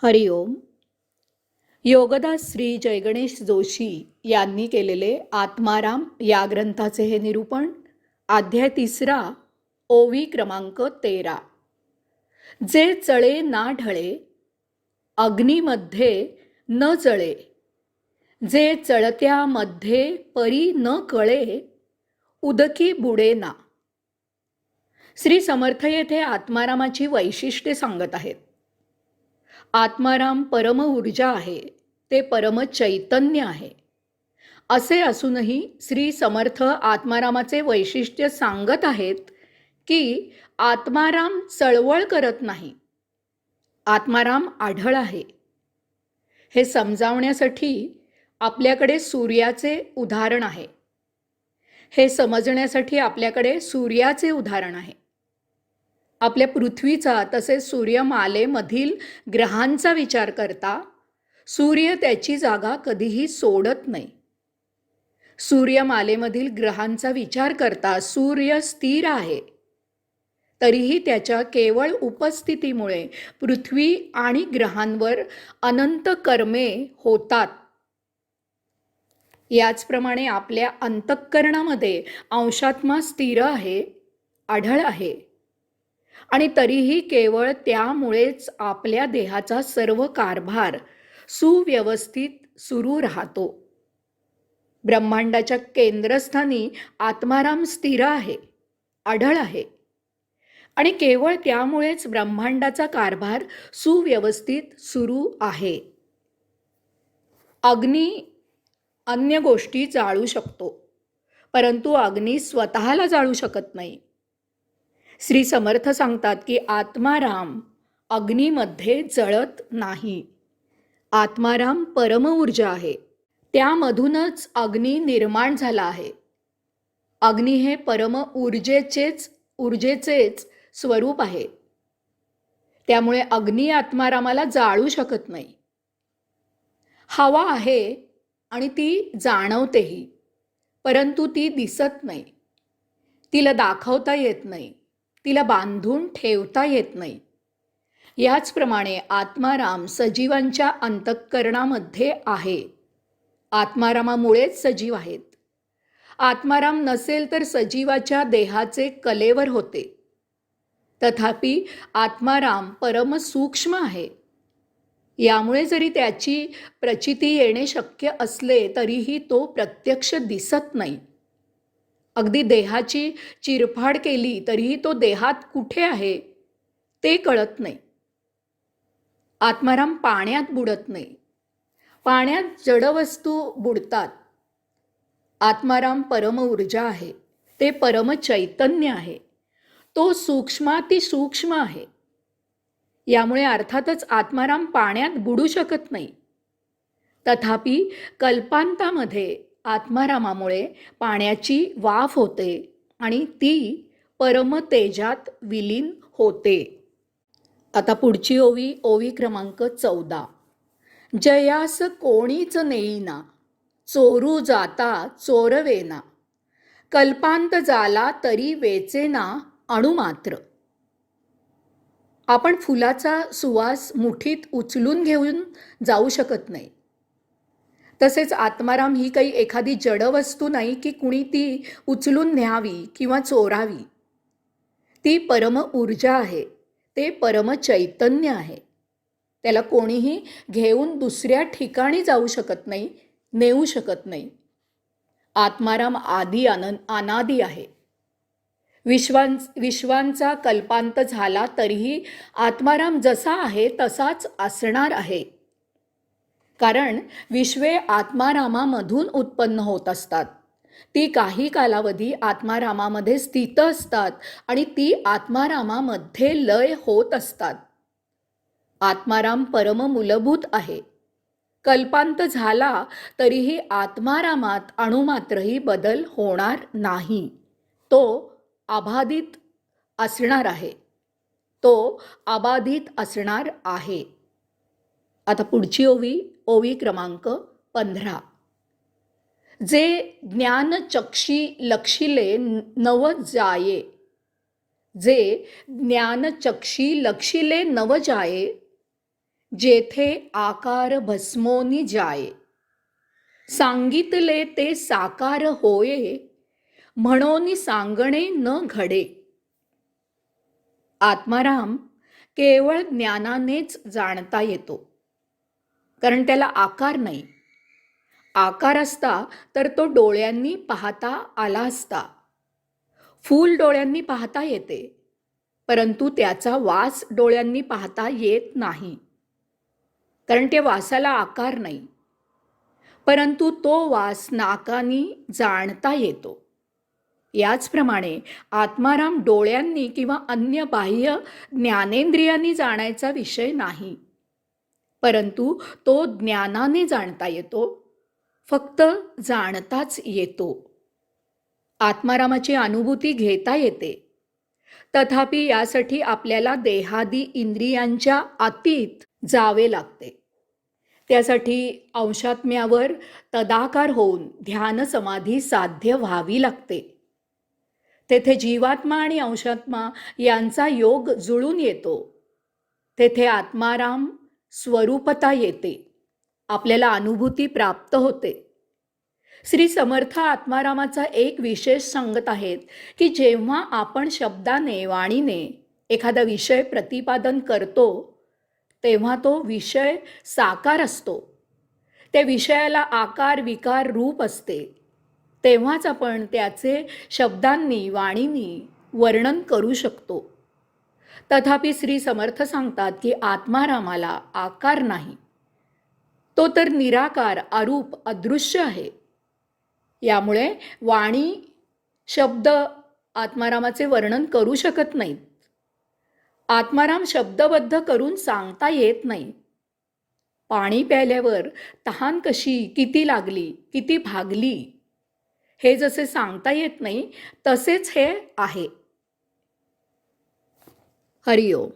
हरिओम. योगदास श्री जयगणेश जोशी यांनी केलेले आत्माराम या ग्रंथाचे हे निरूपण. अध्याय 3, ओवी क्रमांक 13. जे चळे ना ढळे, अग्नीमध्ये न जळे. जे चळत्यामध्ये परी न कळे, उदकी बुडे ना. श्री समर्थ येथे आत्मारामाची वैशिष्ट्ये सांगत आहेत. आत्माराम परम ऊर्जा आहे, ते परम चैतन्य आहे. असे असूनही श्री समर्थ आत्मारामाचे वैशिष्ट्य सांगत आहेत की आत्माराम चळवळ करत नाही, आत्माराम आढळ आहे. हे समजावण्यासाठी आपल्याकडे सूर्याचे उदाहरण आहे. हे समजण्यासाठी आपल्याकडे सूर्याचे उदाहरण आहे. आपल्या पृथ्वीचा तसेच सूर्यमालेमधील ग्रहांचा विचार करता सूर्य त्याची जागा कधीही सोडत नाही. सूर्यमालेमधील ग्रहांचा विचार करता सूर्य स्थिर आहे, तरीही त्याच्या केवळ उपस्थितीमुळे पृथ्वी आणि ग्रहांवर अनंत कर्मे होतात. याचप्रमाणे आपल्या अंतःकरणामध्ये अंशात्मा स्थिर आहे, आढळ आहे, आणि तरीही केवळ त्यामुळेच आपल्या देहाचा सर्व कारभार सुव्यवस्थित सुरू राहतो. ब्रह्मांडाच्या केंद्रस्थानी आत्माराम स्थिर आहे, आढळ आहे, आणि केवळ त्यामुळेच ब्रह्मांडाचा कारभार सुव्यवस्थित सुरू आहे. अग्नी अन्य गोष्टी जाळू शकतो, परंतु अग्नी स्वतःला जाळू शकत नाही. श्री समर्थ सांगतात की आत्माराम अग्नीमध्ये जळत नाही. आत्माराम परम ऊर्जा आहे, त्यामधूनच अग्नी निर्माण झाला आहे. अग्नी हे परम ऊर्जेचेच स्वरूप आहे. त्यामुळे अग्नी आत्मारामाला जाळू शकत नाही. हवा आहे आणि ती जाणवतेही, परंतु ती दिसत नाही. तिला दाखवता येत नाही, तिला बांधून ठेवता येत नाही. याचप्रमाणे आत्माराम सजीवांच्या अंतःकरणामध्ये आहे. आत्मारामामुळेच सजीव आहेत. आत्माराम नसेल तर सजीवाच्या देहाचे कलेवर होते. तथापि आत्माराम परम सूक्ष्म आहे. यामुळे जरी त्याची प्रचिती येणे शक्य असले तरीही तो प्रत्यक्ष दिसत नाही. अगदी देहाची चिरफाड केली तरीही तो देहात कुठे आहे ते कळत नाही. आत्माराम पाण्यात बुडत नाही. पाण्यात जडवस्तू बुडतात. आत्माराम परम ऊर्जा आहे, ते परम चैतन्य आहे. तो सूक्ष्मातिसूक्ष्म आहे. यामुळे अर्थातच आत्माराम पाण्यात बुडू शकत नाही. तथापि कल्पांतामध्ये आत्मारामामुळे पाण्याची वाफ होते आणि ती परम तेजात विलीन होते. आता पुढची ओवी, ओवी क्रमांक 14. जयास कोणीच नेईना, चोरू जाता चोरवेना. कल्पांत झाला तरी वेचेना अणुमात्र. आपण फुलाचा सुवास मुठीत उचलून घेऊन जाऊ शकत नाही. तसेच आत्माराम ही काही एखादी जडवस्तू नाही की कुणी ती उचलून न्यावी किंवा चोरावी. ती परम ऊर्जा आहे, ते परम चैतन्य आहे. त्याला कोणीही घेऊन दुसऱ्या ठिकाणी जाऊ शकत नाही, नेऊ शकत नाही. आत्माराम आदी अनादी आहे. विश्वांचा कल्पांत झाला तरीही आत्माराम जसा आहे तसाच असणार आहे. कारण विश्वे आत्मारामामधून उत्पन्न होत असतात. ती काही कालावधी आत्मारामामध्ये स्थित असतात आणि ती आत्मारामामध्ये लय होत असतात. आत्माराम परम मूलभूत आहे. कल्पांत झाला तरीही आत्मारामात अणुमात्रही बदल होणार नाही. तो अबाधित असणार आहे. तो अबाधित असणार आहे. आता पुढची ओवी, ओवी क्रमांक 15. जे ज्ञानचक्षी लक्षिले नव जाये. जे ज्ञानचक्षी लक्षिले नव जाये. जेथे आकार भस्मोनी जाये, सांगितले ते साकार होये, म्हणून सांगणे न घडे. आत्माराम केवळ ज्ञानानेच जाणता येतो, कारण त्याला आकार नाही. आकार असता तर तो डोळ्यांनी पाहता आला असता. फूल डोळ्यांनी पाहता येते, परंतु त्याचा वास डोळ्यांनी पाहता येत नाही, कारण त्या वासाला आकार नाही. परंतु तो वास नाकानी जाणता येतो. याचप्रमाणे आत्माराम डोळ्यांनी किंवा अन्य बाह्य ज्ञानेंद्रियांनी जाणायचा विषय नाही, परंतु तो ज्ञानाने जाणता येतो, फक्त जाणताच येतो. आत्मारामाची अनुभूती घेता येते, तथापि यासाठी आपल्याला देहादी इंद्रियांच्या अतीत जावे लागते. त्यासाठी अंशात्म्यावर तदाकार होऊन ध्यान समाधी साध्य व्हावी लागते. तेथे जीवात्मा आणि अंशात्मा यांचा योग जुळून येतो. तेथे आत्माराम स्वरूपता येते, आपल्याला अनुभूती प्राप्त होते. श्री समर्थ आत्मारामाचा एक विशेष सांगत आहेत की जेव्हा आपण शब्दाने वाणीने एखादा विषय प्रतिपादन करतो, तेव्हा तो विषय साकार असतो. त्या विषयाला आकार विकार रूप असते. तेव्हाच आपण त्याचे शब्दांनी वाणीनी वर्णन करू शकतो. तथापि श्री समर्थ सांगतात की आत्मारामाला आकार नाही, तो तर निराकार अरूप अदृश्य आहे. यामुळे वाणी शब्द आत्मारामाचे वर्णन करू शकत नाहीत. आत्माराम शब्दबद्ध करून सांगता येत नाही. पाणी प्यायल्यावर तहान कशी, किती लागली, किती भागली, हे जसे सांगता येत नाही, तसेच हे आहे. हरिओम.